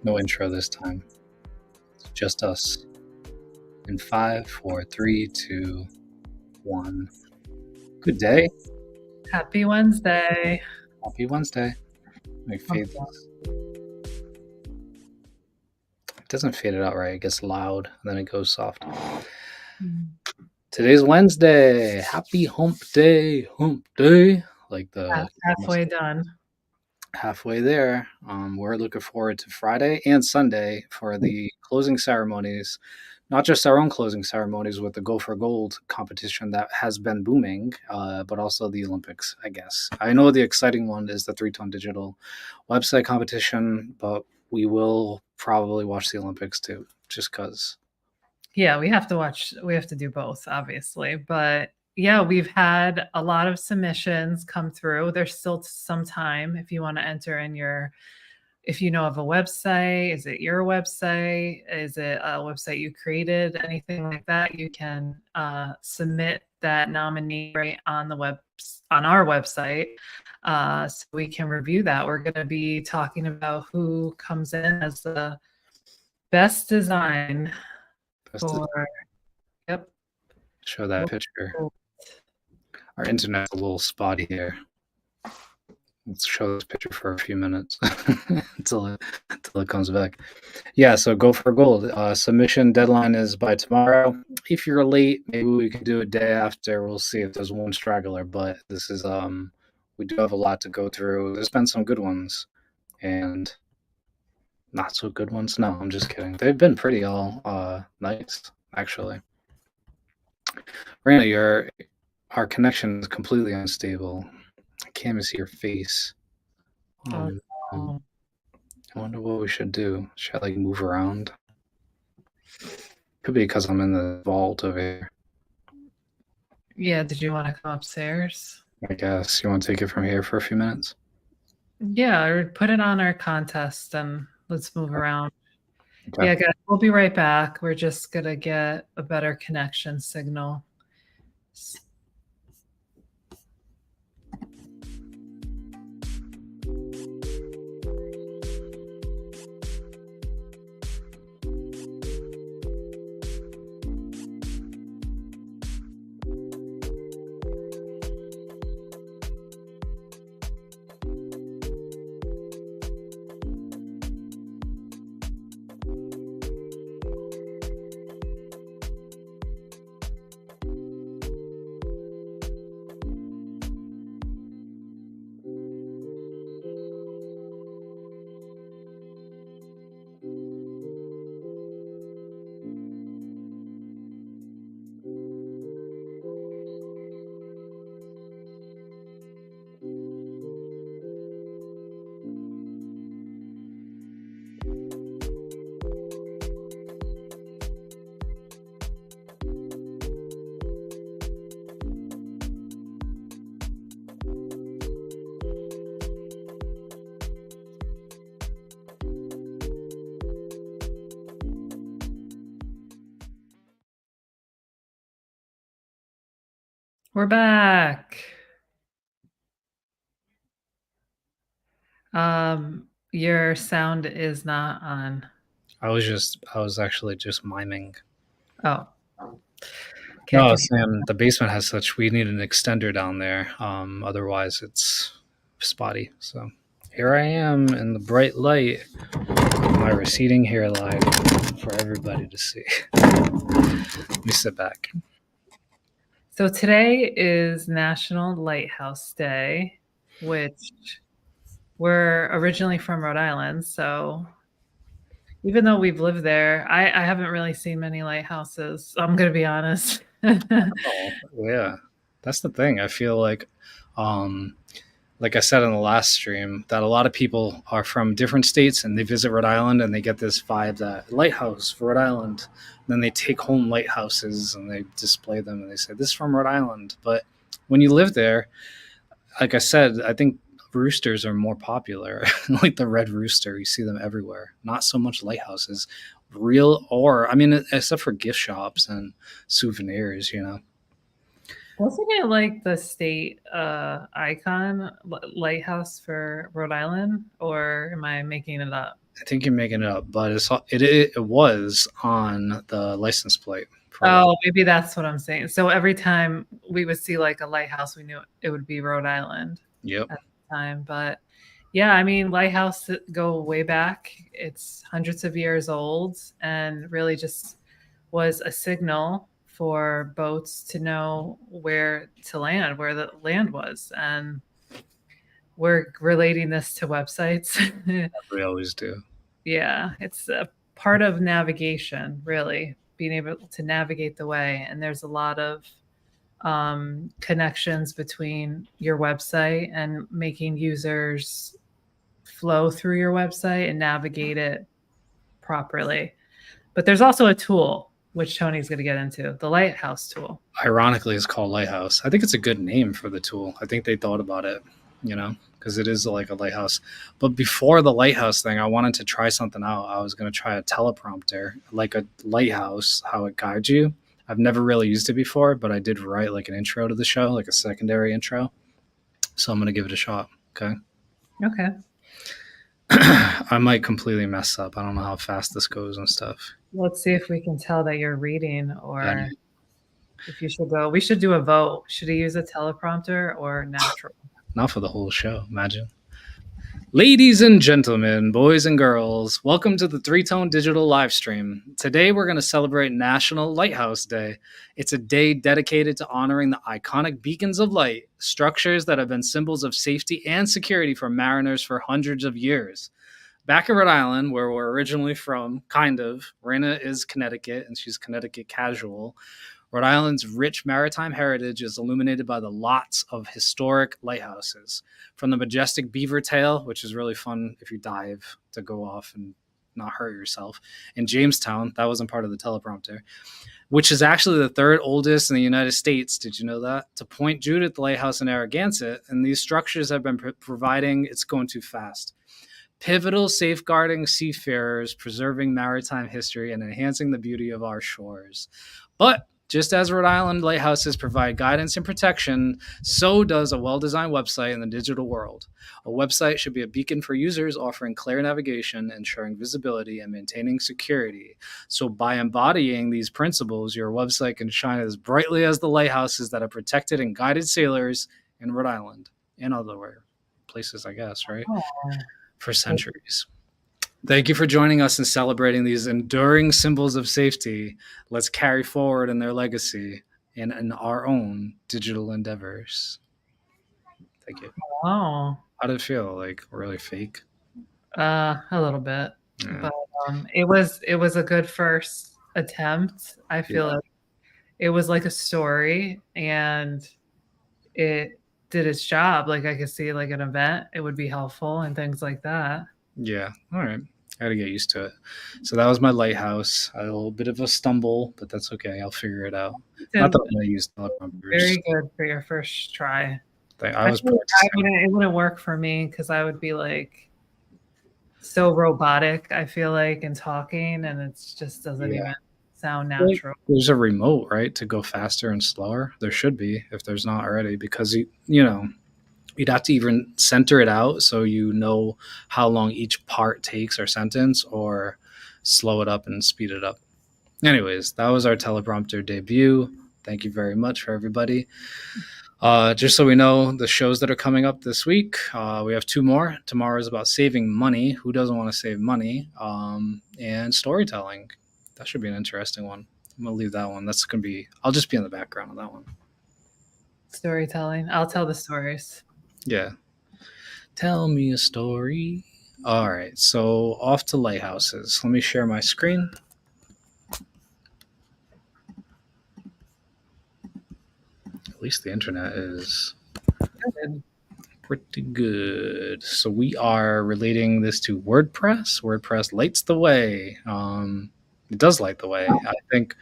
No intro this time. It's just us. In 5, 4, 3, 2, 1. Good day. Happy Wednesday. Happy Wednesday. Let me fade this. It doesn't fade it out right. It gets loud and then it goes soft. Today's Wednesday. Happy hump day. Hump day. Like the halfway done. Halfway there. We're looking forward to Friday and Sunday for the closing ceremonies. Not just our own closing ceremonies with the Go for Gold competition that has been booming, but also the Olympics, I guess. I know the exciting one is the 3-Tone Digital website competition, but we will probably watch the Olympics too, just because. Yeah, we have to do both, obviously. But yeah, we've had a lot of submissions come through. There's still some time if you want to enter in if you know of a website. Is it your website? Is it a website you created? Anything like that, you can submit that nominee right on our website, so we can review that. We're going to be talking about who comes in as the best design Yep. Show that picture. Our internet's a little spotty here. Let's show this picture for a few minutes until it comes back. Yeah, so Go for Gold. Submission deadline is by tomorrow. If you're late, maybe we can do a day after. We'll see if there's one straggler, but this is we do have a lot to go through. There's been some good ones and not so good ones. No, I'm just kidding. They've been pretty all nice, actually. Reina, our connection is completely unstable. I can't even see your face. I wonder what we should do. Should I move around? Could be because I'm in the vault over here. Yeah, did you want to come upstairs? I guess. You want to take it from here for a few minutes? Yeah, or put it on our contest and let's move around. Okay. Yeah, guys, we'll be right back. We're just going to get a better connection signal. We're back. Your sound is not on. I was actually just miming. Oh. Okay, no, Sam, the basement has we need an extender down there. Otherwise it's spotty. So here I am in the bright light, my receding hairline for everybody to see. Let me sit back. So today is National Lighthouse Day, which we're originally from Rhode Island. So even though we've lived there, I haven't really seen many lighthouses. I'm going to be honest. Yeah, that's the thing. I feel like I said in the last stream, that a lot of people are from different states and they visit Rhode Island and they get this vibe that lighthouse for Rhode Island. And then they take home lighthouses and they display them and they say, this is from Rhode Island. But when you live there, like I said, I think roosters are more popular. Like the red rooster, you see them everywhere. Not so much lighthouses. Except for gift shops and souvenirs, you know. Wasn't it like the state icon lighthouse for Rhode Island, or am I making it up? I think you're making it up, but it was on the license plate for a while. Oh, maybe that's what I'm saying. So every time we would see like a lighthouse, we knew it would be Rhode Island Yep. at the time. But yeah, I mean, lighthouse go way back. It's hundreds of years old, and really just was a signal for boats to know where to land, where the land was. And we're relating this to websites. We always do. Yeah, it's a part of navigation, really, being able to navigate the way. And there's a lot of connections between your website and making users flow through your website and navigate it properly. But there's also a tool, which Tony's going to get into, the Lighthouse tool. Ironically, it's called Lighthouse. I think it's a good name for the tool. I think they thought about it, because it is like a lighthouse. But before the lighthouse thing, I wanted to try something out. I was going to try a teleprompter, like a lighthouse, how it guides you. I've never really used it before, but I did write like an intro to the show, like a secondary intro. So I'm going to give it a shot. Okay. Okay. I might completely mess up. I don't know how fast this goes and stuff. Let's see if we can tell that you're reading, or if you should go. We should do a vote. Should he use a teleprompter or natural? Not for the whole show, imagine. Ladies and gentlemen, boys and girls, welcome to the Three Tone Digital live stream. Today we're going to celebrate National Lighthouse Day. It's a day dedicated to honoring the iconic beacons of light, structures that have been symbols of safety and security for mariners for hundreds of years. Back in Rhode Island, where we're originally from, Reina is Connecticut, and she's Connecticut casual. Rhode Island's rich maritime heritage is illuminated by the lots of historic lighthouses. From the majestic Beaver Tail, which is really fun if you dive to go off and not hurt yourself, in Jamestown, that wasn't part of the teleprompter, which is actually the third oldest in the United States. Did you know that? To Point Judith Lighthouse in Narragansett, and these structures have been providing, it's going too fast, pivotal safeguarding seafarers, preserving maritime history, and enhancing the beauty of our shores. But just as Rhode Island lighthouses provide guidance and protection, so does a well-designed website in the digital world. A website should be a beacon for users, offering clear navigation, ensuring visibility, and maintaining security. So by embodying these principles, your website can shine as brightly as the lighthouses that have protected and guided sailors in Rhode Island and other places, I guess, right? For centuries. Thank you for joining us in celebrating these enduring symbols of safety. Let's carry forward in their legacy and in our own digital endeavors. Thank you. Oh, How did it feel? Like really fake? a little bit, but it was a good first attempt. I feel like it was like a story, and it did its job. Like I could see like an event, it would be helpful and things like that. Yeah. All right. I got to get used to it. So that was my lighthouse. I had a little bit of a stumble, but that's okay. I'll figure it out. Not that I'm going to use teleprompters. Very good for your first try. It wouldn't work for me because I would be like so robotic, I feel like, in talking, and it just doesn't even sound natural. There's a remote, right, to go faster and slower. There should be, if there's not already, because you'd have to even center it out so you know how long each part takes or sentence, or slow it up and speed it up. Anyways, that was our teleprompter debut. Thank you very much for everybody. Just so we know the shows that are coming up this week, we have 2 more. Tomorrow is about saving money. Who doesn't want to save money? And storytelling. That should be an interesting one. I'm going to leave that one. That's going to be, I'll just be in the background of that one. Storytelling. I'll tell the stories. Yeah. Tell me a story. All right. So off to lighthouses. Let me share my screen. At least the internet is pretty good. So we are relating this to WordPress. WordPress lights the way. It does light the way. I think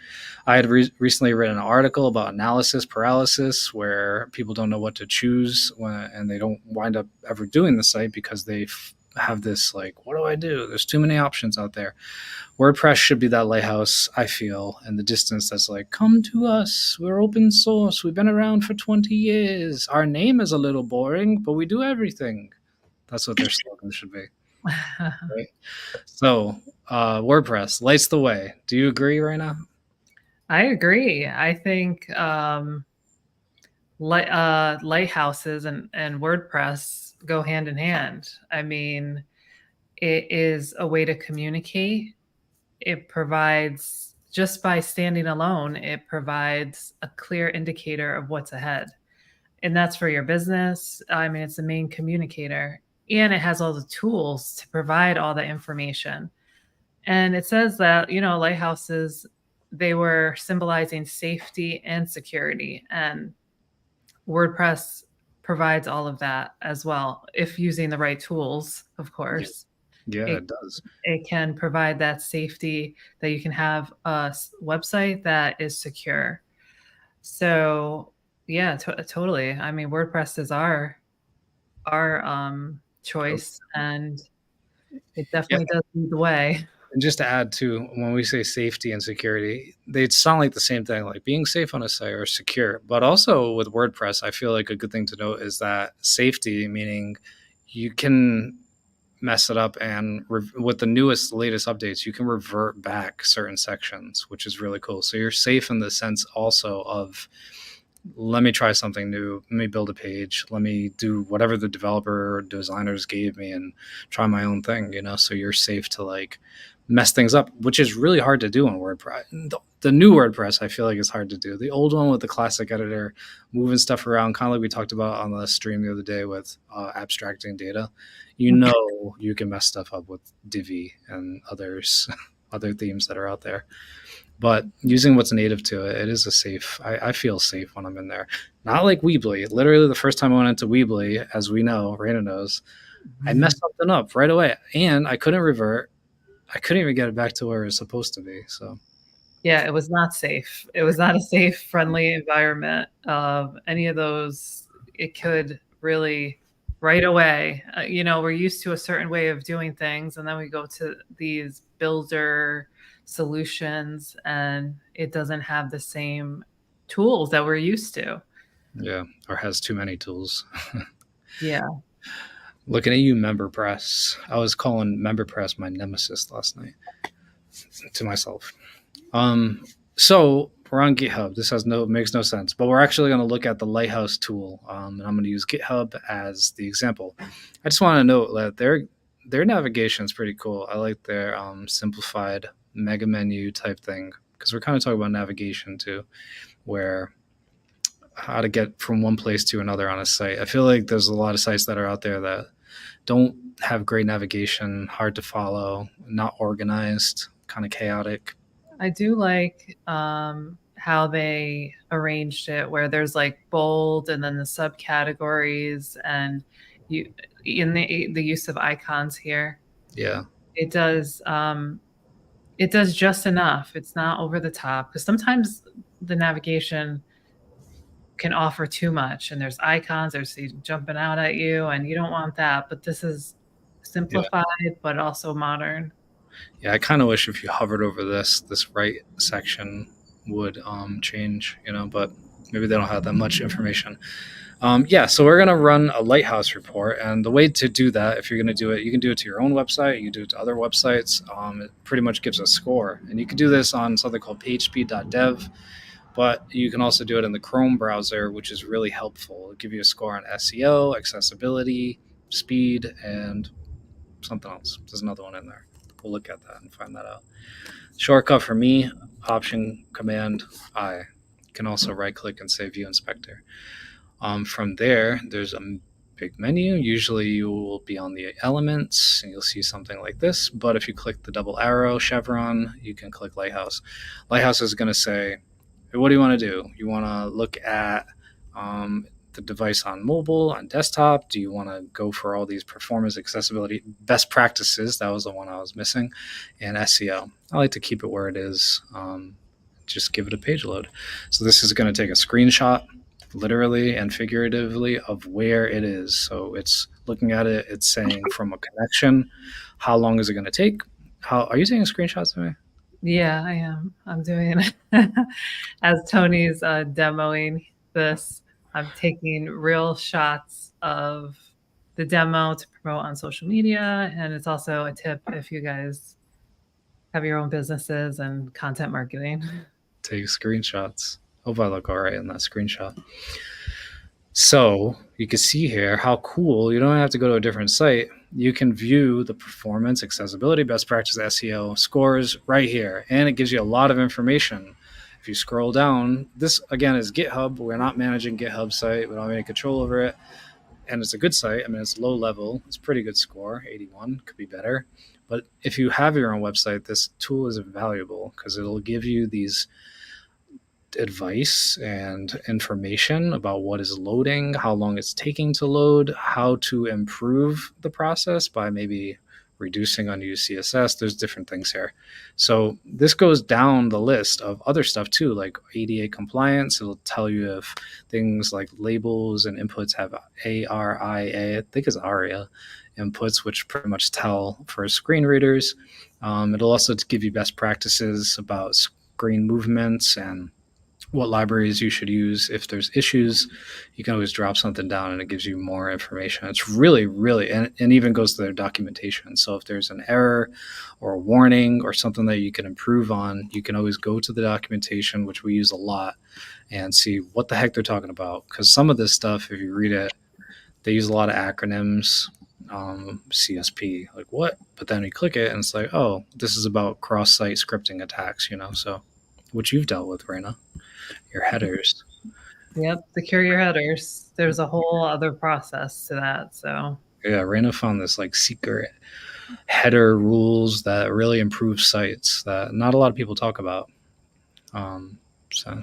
I had recently written an article about analysis paralysis, where people don't know what to choose and they don't wind up ever doing the site because they have this like, what do I do? There's too many options out there. WordPress should be that lighthouse, I feel, in the distance that's like, come to us. We're open source. We've been around for 20 years. Our name is a little boring, but we do everything. That's what their slogan should be. Right? So, WordPress lights the way. Do you agree, Reina? I agree. I think lighthouses and WordPress go hand in hand. I mean, it is a way to communicate. It provides, just by standing alone, it provides a clear indicator of what's ahead. And that's for your business. I mean, it's the main communicator. And it has all the tools to provide all the information. And it says that, lighthouses, they were symbolizing safety and security. And WordPress provides all of that as well, if using the right tools, of course. Yeah, it does. It can provide that safety that you can have a website that is secure. So yeah, totally. I mean, WordPress is our choice, and it definitely does lead the way. And just to add to, when we say safety and security, they sound like the same thing, like being safe on a site or secure. But also with WordPress, I feel like a good thing to note is that safety, meaning you can mess it up, and with the latest updates, you can revert back certain sections, which is really cool. So you're safe in the sense also of, let me try something new, let me build a page, let me do whatever the developer or designers gave me and try my own thing, so you're safe to like mess things up, which is really hard to do on WordPress. The new WordPress, I feel like, is hard to do. The old one with the classic editor, moving stuff around, kind of like we talked about on the stream the other day with abstracting data, you can mess stuff up with Divi and other themes that are out there. But using what's native to it, it is a safe. I feel safe when I'm in there. Not like Weebly. Literally, the first time I went into Weebly, as we know, Reina knows, I messed something up right away, and I couldn't revert. I couldn't even get it back to where it was supposed to be. So, yeah, it was not safe. It was not a safe, friendly environment of any of those. It could really, right away, we're used to a certain way of doing things, and then we go to these builder solutions, and it doesn't have the same tools that we're used to. Yeah, or has too many tools. Yeah. Looking at you, MemberPress. I was calling MemberPress my nemesis last night to myself. So we're on GitHub. This makes no sense, but we're actually going to look at the Lighthouse tool, and I'm going to use GitHub as the example. I just want to note that their navigation is pretty cool. I like their simplified mega menu type thing, because we're kind of talking about navigation too, where how to get from one place to another on a site. I feel like there's a lot of sites that are out there that don't have great navigation, hard to follow, not organized, kind of chaotic. I do like how they arranged it, where there's like bold and then the subcategories, and you in the use of icons here. Yeah, it does just enough. It's not over the top, because sometimes the navigation can offer too much, and there's icons, there's jumping out at you, and you don't want that. But this is simplified, but also modern. Yeah, I kind of wish if you hovered over this right section would change, but maybe they don't have that much information. So we're going to run a Lighthouse report, and the way to do that, if you're going to do it, you can do it to your own website, you can do it to other websites. It pretty much gives a score, and you can do this on something called php.dev, but you can also do it in the Chrome browser, which is really helpful. It'll give you a score on SEO, accessibility, speed, and something else. There's another one in there. We'll look at that and find that out. Shortcut for me, Option Command I. You can also right click and say View Inspector. From there, there's a big menu. Usually you will be on the elements and you'll see something like this. But if you click the double arrow chevron, you can click Lighthouse. Lighthouse is going to say, hey, what do you want to do? You want to look at the device on mobile, on desktop? Do you want to go for all these performance, accessibility, best practices? That was the one I was missing. And SEO. I like to keep it where it is. Just give it a page load. So this is going to take a screenshot, literally and figuratively, of where it is. So it's looking at it, it's saying from a connection how long is it going to take? How are you taking screenshots of me? Yeah, I am. I'm doing it. As Tony's demoing this, I'm taking real shots of the demo to promote on social media. And it's also a tip if you guys have your own businesses and content marketing. Take screenshots. Hope I look all right in that screenshot. So you can see here how cool. You don't have to go to a different site. You can view the performance, accessibility, best practice SEO scores right here. And it gives you a lot of information. If you scroll down, this again is GitHub. We're not managing GitHub site. We don't have any control over it. And it's a good site. I mean, it's low level. It's a pretty good score, 81. Could be better. But if you have your own website, this tool is invaluable because it'll give you these advice and information about what is loading, how long it's taking to load, how to improve the process by maybe reducing unused CSS. There's different things here. So this goes down the list of other stuff too, like ADA compliance. It'll tell you if things like labels and inputs have ARIA, I think it's ARIA inputs, which pretty much tell for screen readers. It'll also give you best practices about screen movements and what libraries you should use. If there's issues, you can always drop something down and it gives you more information. It's really, really, and even goes to their documentation. So if there's an error or a warning or something that you can improve on, you can always go to the documentation, which we use a lot, and see what the heck they're talking about. Because some of this stuff, if you read it, they use a lot of acronyms, CSP, like what? But then you click it and it's like, oh, this is about cross-site scripting attacks, so which you've dealt with, Reina. Your headers. Yep, secure your headers. There's a whole other process to that. So yeah, Reina found this like secret header rules that really improve sites that not a lot of people talk about. So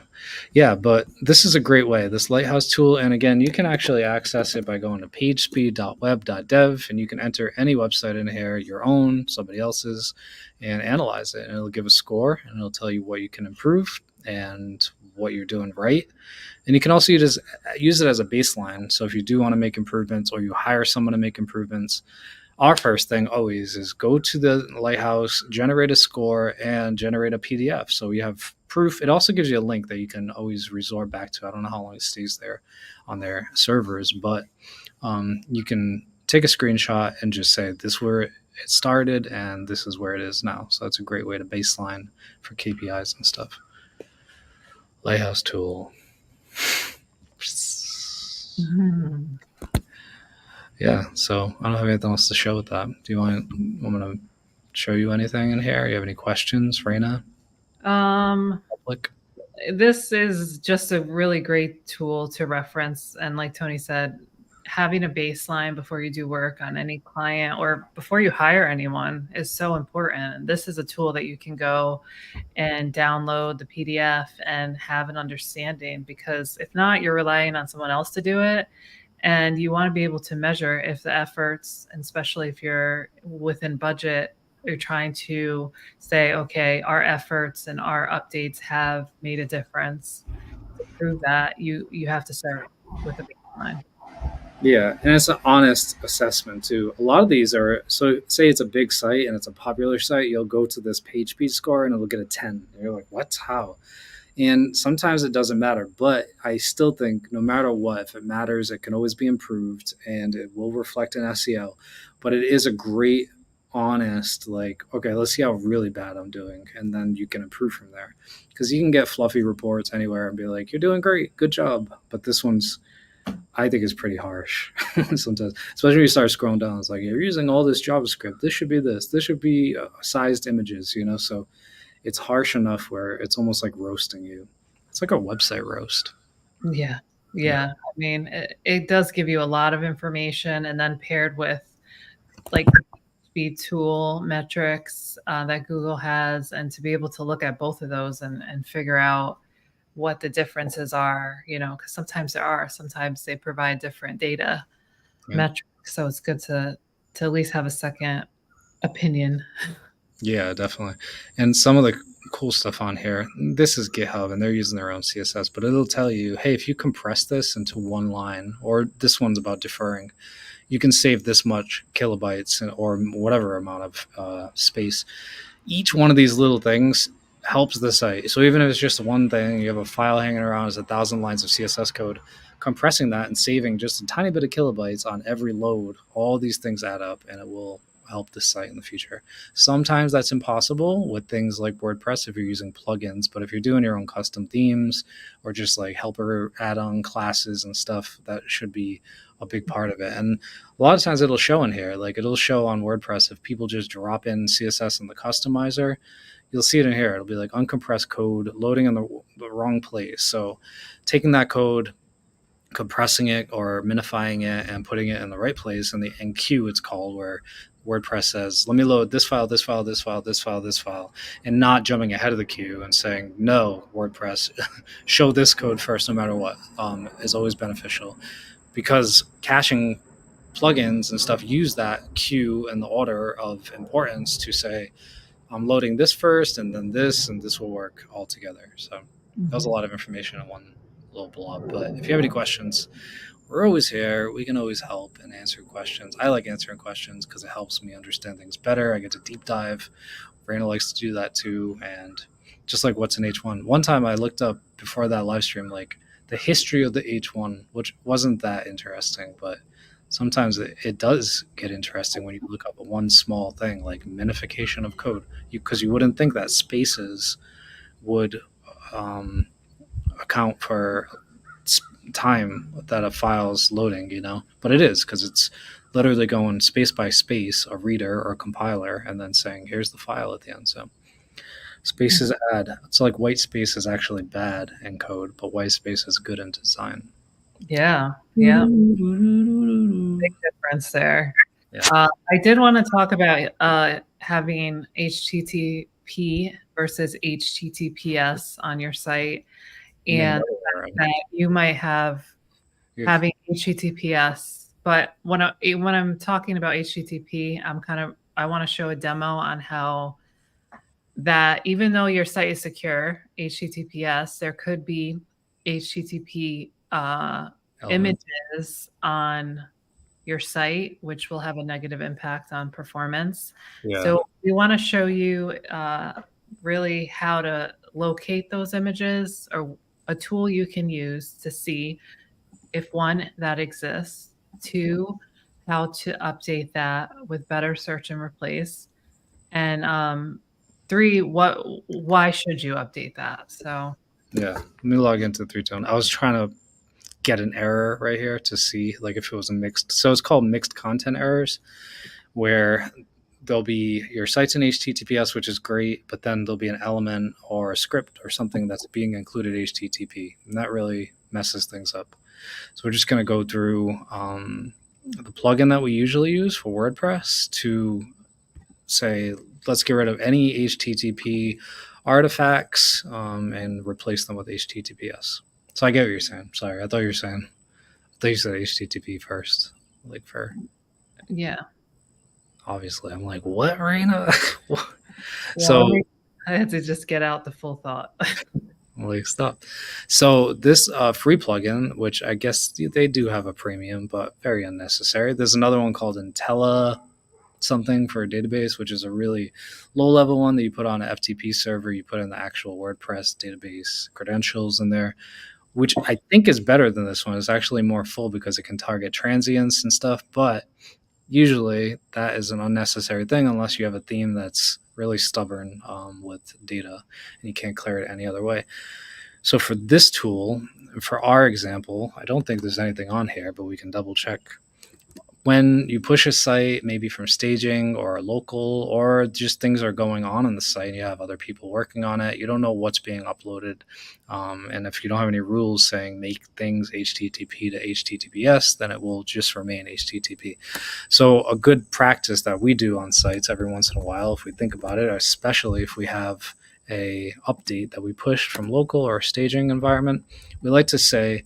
yeah, but this is a great way, this Lighthouse tool. And again, you can actually access it by going to pagespeed.web.dev, and you can enter any website in here, your own, somebody else's, and analyze it. And it'll give a score, and it'll tell you what you can improve and what you're doing right. And you can also use it as a baseline. So if you do want to make improvements or you hire someone to make improvements, our first thing always is go to the Lighthouse, generate a score, and generate a PDF. So we have proof. It also gives you a link that you can always resort back to. I don't know how long it stays there on their servers, but you can take a screenshot and just say this is where it started and this is where it is now. So that's a great way to baseline for KPIs and stuff. Lighthouse tool. mm-hmm. Yeah, so I don't have anything else to show with that. Do you want me to show you anything in here? You have any questions, Reina? Public? This is just a really great tool to reference. And like Tony said, having a baseline before you do work on any client or before you hire anyone is so important. This is a tool that you can go and download the PDF and have an understanding, because if not, you're relying on someone else to do it. And you want to be able to measure if the efforts, and especially if you're within budget, you're trying to say, okay, our efforts and our updates have made a difference. To prove that, you have to start with a baseline. Yeah, and it's an honest assessment too. A lot of these are, so say it's a big site and it's a popular site, you'll go to this page speed score and it'll get a 10. And you're like, what? How? And sometimes it doesn't matter, but I still think no matter what, if it matters, it can always be improved and it will reflect in SEO. But it is a great, honest, like, okay, let's see how really bad I'm doing. And then you can improve from there. Because you can get fluffy reports anywhere and be like, you're doing great, good job. But this one's, I think, is pretty harsh sometimes, especially when you start scrolling down. It's like, you're using all this JavaScript. This should be this. This should be sized images, so it's harsh enough where it's almost like roasting you. It's like a website roast. Yeah. I mean, it does give you a lot of information, and then paired with like speed tool metrics that Google has, and to be able to look at both of those and figure out what the differences are, because sometimes they provide different data metrics. So it's good to at least have a second opinion. Yeah, definitely. And some of the cool stuff on here, this is GitHub and they're using their own CSS, but it'll tell you, hey, if you compress this into one line, or this one's about deferring, you can save this much kilobytes or whatever amount of space. Each one of these little things helps the site. So even if it's just one thing, you have a file hanging around as 1,000 lines of CSS code, compressing that and saving just a tiny bit of kilobytes on every load, all these things add up, and it will help the site in the future. Sometimes that's impossible with things like WordPress if you're using plugins, but if you're doing your own custom themes or just like helper add-on classes and stuff, that should be a big part of it. And a lot of times it'll show in here, like it'll show on WordPress if people just drop in CSS in the customizer, you'll see it in here. It'll be like uncompressed code loading in the wrong place. So taking that code, compressing it or minifying it and putting it in the right place in the queue, it's called, where WordPress says, let me load this file, this file, this file, this file, this file, and not jumping ahead of the queue and saying, no, WordPress, show this code first, no matter what, is always beneficial, because caching plugins and stuff use that queue and the order of importance to say, I'm loading this first and then this, and this will work all together. So that was a lot of information in one little blob. But if you have any questions, we're always here. We can always help and answer questions. I like answering questions because it helps me understand things better. I get to deep dive. Reina likes to do that too. And just like what's in H1. One time I looked up before that live stream, like the history of the H1, which wasn't that interesting, but sometimes it does get interesting when you look up one small thing like minification of code, because you wouldn't think that spaces would account for time that a file's loading, but it is, because it's literally going space by space, a reader or a compiler, and then saying, here's the file at the end. So spaces add. It's like white space is actually bad in code, but white space is good in design. Yeah. Big difference there. Yeah. I did want to talk about having HTTP versus HTTPS on your site, and that you might have having HTTPS. But when I'm talking about HTTP, I want to show a demo on how that even though your site is secure, HTTPS, there could be HTTP images on your site, which will have a negative impact on performance. Yeah. So we want to show you really how to locate those images, or a tool you can use to see if, one, that exists, two, how to update that with better search and replace, and three, why should you update that? So yeah, let me log into 3Tone. I was trying to get an error right here to see like if it was a mixed. So it's called mixed content errors, where there'll be your site's in HTTPS, which is great, but then there'll be an element or a script or something that's being included HTTP, and that really messes things up. So we're just going to go through the plugin that we usually use for WordPress to say, let's get rid of any HTTP artifacts and replace them with HTTPS. So I get what you're saying. Sorry, I thought you said HTTP first, like for. Yeah. Obviously, I'm like, what, Reina? Yeah, so I had to just get out the full thought. Like, stop. So this free plugin, which I guess they do have a premium, but very unnecessary. There's another one called Intella something for a database, which is a really low level one that you put on an FTP server. You put in the actual WordPress database credentials in there, which I think is better than this one. It's actually more full because it can target transients and stuff, but usually that is an unnecessary thing unless you have a theme that's really stubborn with data and you can't clear it any other way. So for this tool, for our example, I don't think there's anything on here, but we can double check. When you push a site, maybe from staging or local, or just things are going on the site and you have other people working on it, you don't know what's being uploaded. And if you don't have any rules saying make things HTTP to HTTPS, then it will just remain HTTP. So a good practice that we do on sites every once in a while, if we think about it, especially if we have a update that we push from local or staging environment, we like to say,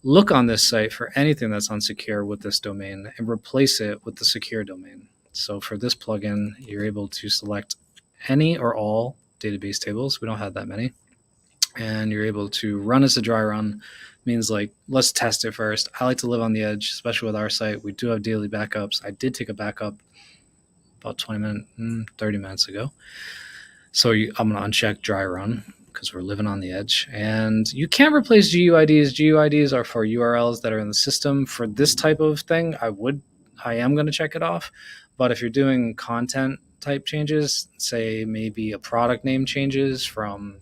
look on this site for anything that's unsecure with this domain and replace it with the secure domain. So for this plugin, you're able to select any or all database tables. We don't have that many. and you're able to run as a dry run. Means like, let's test it first. I like to live on the edge, especially with our site. We do have daily backups. I did take a backup about 30 minutes ago. So I'm going to uncheck dry run because we're living on the edge. And you can't replace GUIDs. GUIDs are for URLs that are in the system. For this type of thing, I am going to check it off. But if you're doing content type changes, say maybe a product name changes from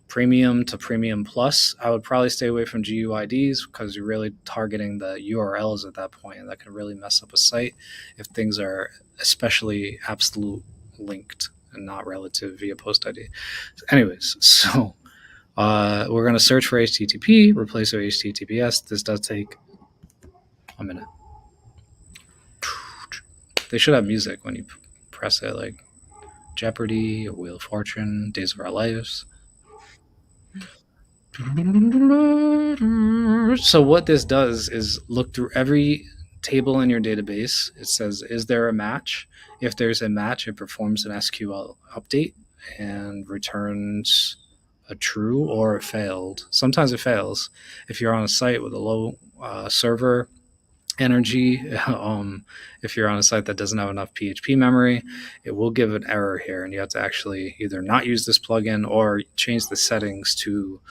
premium to premium plus, I would probably stay away from GUIDs because you're really targeting the URLs at that point, and that can really mess up a site if things are especially absolute linked and not relative via post ID. Anyways, so we're going to search for HTTP, replace it with HTTPS. This does take a minute. They should have music when you press it, like Jeopardy or Wheel of Fortune, Days of Our Lives. So what this does is look through every table in your database. It says, is there a match? If there's a match, it performs an SQL update and returns a true or a failed. Sometimes it fails. If you're on a site with a low server energy, if you're on a site that doesn't have enough PHP memory, it will give an error here, and you have to actually either not use this plugin or change the settings to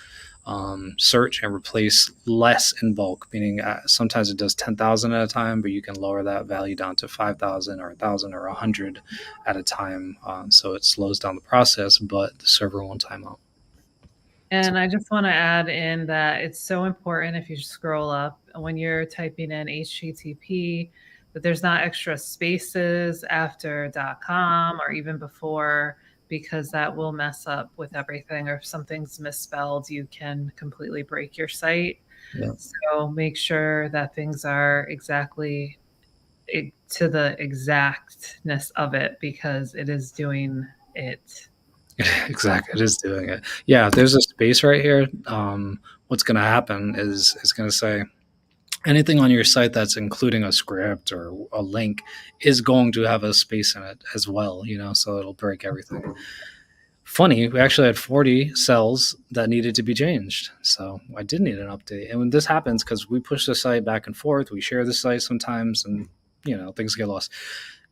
search and replace less in bulk, meaning sometimes it does 10,000 at a time, but you can lower that value down to 5,000 or 1,000 or 100 at a time. So it slows down the process, but the server won't time out. And I just want to add in that it's so important if you scroll up when you're typing in HTTP that there's not extra spaces after .com or even before, because that will mess up with everything. Or if something's misspelled, you can completely break your site. Yeah. So make sure that things are exactly to the exactness of it, because it is doing it. Exactly, it is doing it. Yeah, if there's a space right here, what's going to happen is it's going to say anything on your site that's including a script or a link is going to have a space in it as well, so it'll break everything. Funny, we actually had 40 cells that needed to be changed, so I did need an update. And when this happens, because we push the site back and forth, we share the site sometimes, and things get lost.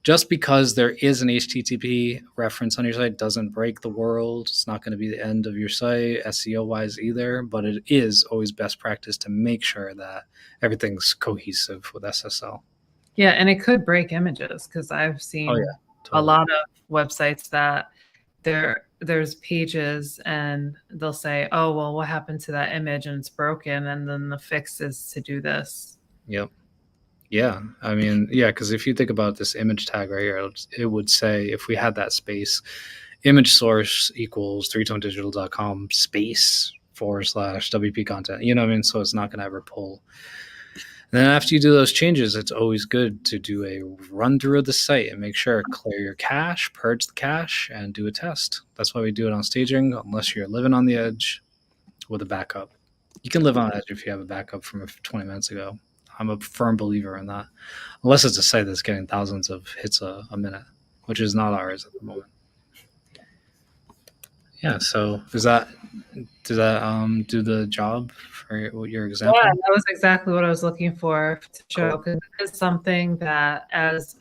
Just because there is an HTTP reference on your site doesn't break the world. It's not going to be the end of your site SEO-wise either, but it is always best practice to make sure that everything's cohesive with SSL. Yeah, and it could break images, because I've seen totally. A lot of websites that there's pages and they'll say, oh, well, what happened to that image, and it's broken, and then the fix is to do this. Yep. Yeah, I mean, yeah, because if you think about this image tag right here, it would say, if we had that space, image source equals 3tonedigital.com space / WP content. You know what I mean? So it's not going to ever pull. And then after you do those changes, it's always good to do a run through of the site and make sure clear your cache, purge the cache, and do a test. That's why we do it on staging, unless you're living on the edge with a backup. You can live on the edge if you have a backup from 20 minutes ago. I'm a firm believer in that, unless it's a site that's getting thousands of hits a minute, which is not ours at the moment. Yeah, so does that do the job for your example? Yeah, that was exactly what I was looking for to show, because it is something that as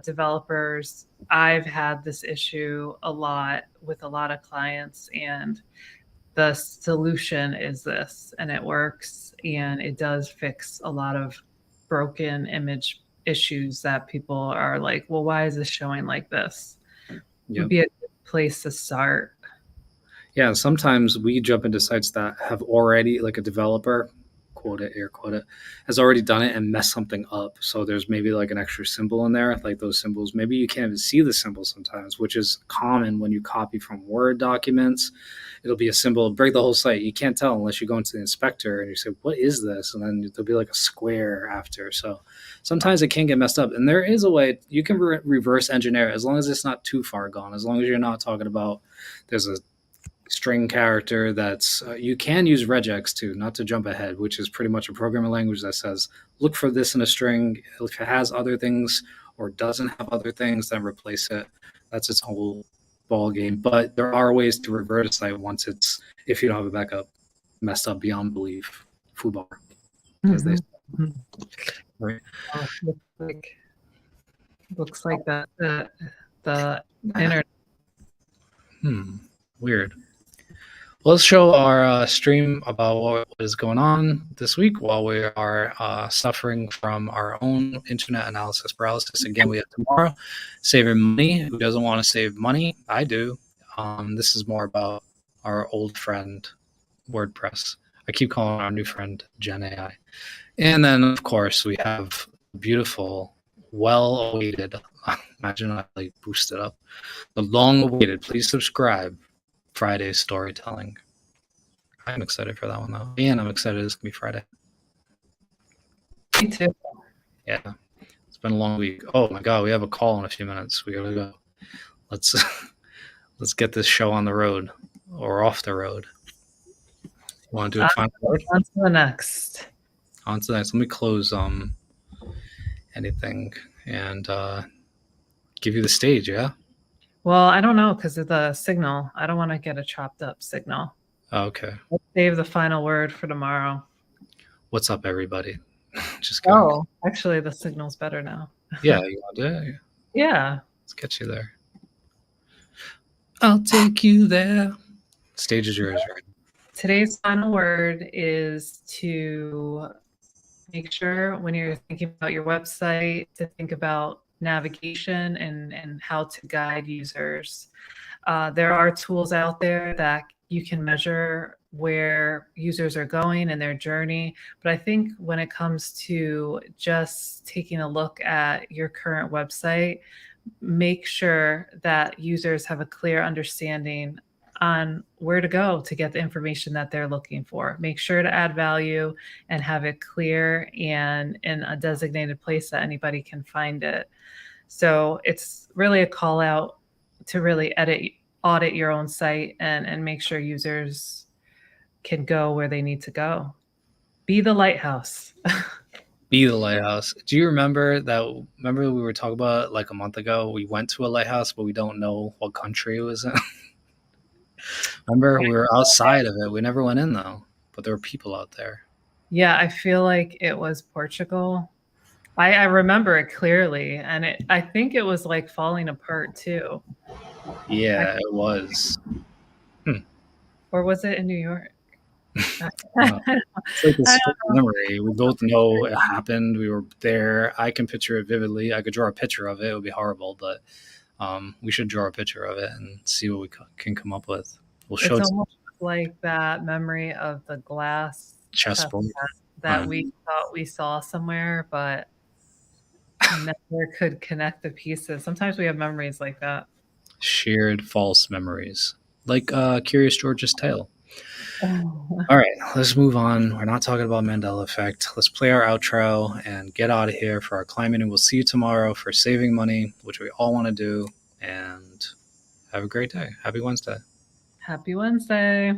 developers, I've had this issue a lot with a lot of clients, and the solution is this, and it works, and it does fix a lot of broken image issues that people are like, well, why is this showing like this? Yep. Would be a good place to start. Yeah, sometimes we jump into sites that have already, like a developer, quote it, air quote it, has already done it and messed something up. So there's maybe like an extra symbol in there, like those symbols. Maybe you can't even see the symbol sometimes, which is common when you copy from Word documents. It'll be a symbol, break the whole site. You can't tell unless you go into the inspector and you say, what is this? And then there'll be like a square after. So sometimes it can get messed up. And there is a way you can reverse engineer it, as long as it's not too far gone, as long as you're not talking about there's a string character that's you can use regex too, not to jump ahead, which is pretty much a programming language that says look for this in a string. If it has other things or doesn't have other things, then replace it. That's its whole ball game. But there are ways to revert a site once it's if you don't have a backup. Messed up beyond belief. Fubar, as they say. Right. Oh, looks like that the internet. Weird. Well, let's show our stream about what is going on this week while we are suffering from our own internet analysis paralysis. Again, we have tomorrow, saving money. Who doesn't want to save money? I do. This is more about our old friend, WordPress. I keep calling our new friend Gen AI. And then, of course, we have beautiful, well-awaited, imagine I like boost it up, the long-awaited, please subscribe, Friday storytelling. I'm excited for that one, though. And I'm excited it's going to be Friday. Me too. Yeah. It's been a long week. Oh, my God. We have a call in a few minutes. We got to go. Let's get this show on the road or off the road. You want to do a final word? On to the next. On to the next. Let me close anything and give you the stage, yeah? Well, I don't know because of the signal. I don't want to get a chopped up signal. Okay. Let's save the final word for tomorrow. What's up, everybody? Just kidding. Oh, actually, the signal's better now. Yeah, you want to do it? Yeah. Let's get you there. I'll take you there. Stage is yours, right? Today's final word is to make sure when you're thinking about your website to think about navigation and how to guide users. There are tools out there that you can measure where users are going and their journey. But I think when it comes to just taking a look at your current website, make sure that users have a clear understanding on where to go to get the information that they're looking for. Make sure to add value and have it clear and in a designated place that anybody can find it. So it's really a call out to really audit your own site and make sure users can go where they need to go. Be the lighthouse. Be the lighthouse. Do you remember that? Remember we were talking about like a month ago? We went to a lighthouse, but we don't know what country it was in. Remember, we were outside of it. We never went in though, but there were people out there. Yeah, I feel like it was Portugal. I remember it clearly, and I think it was like falling apart too. Yeah, it was. Or was it in New York? It's like a split memory. We both know it happened. We were there. I can picture it vividly. I could draw a picture of it. It would be horrible, but we should draw a picture of it and see what we can come up with. We'll show it's almost like that memory of the glass chessboard that we thought we saw somewhere, but never could connect the pieces. Sometimes we have memories like that. Shared false memories, like Curious George's tale. All right, let's move on. We're not talking about Mandela effect. Let's play our outro and get out of here for our climbing, and we'll see you tomorrow for saving money, which we all want to do. And have a great day. Happy Wednesday. Happy Wednesday.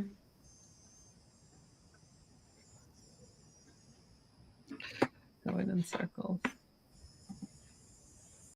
Going in circles.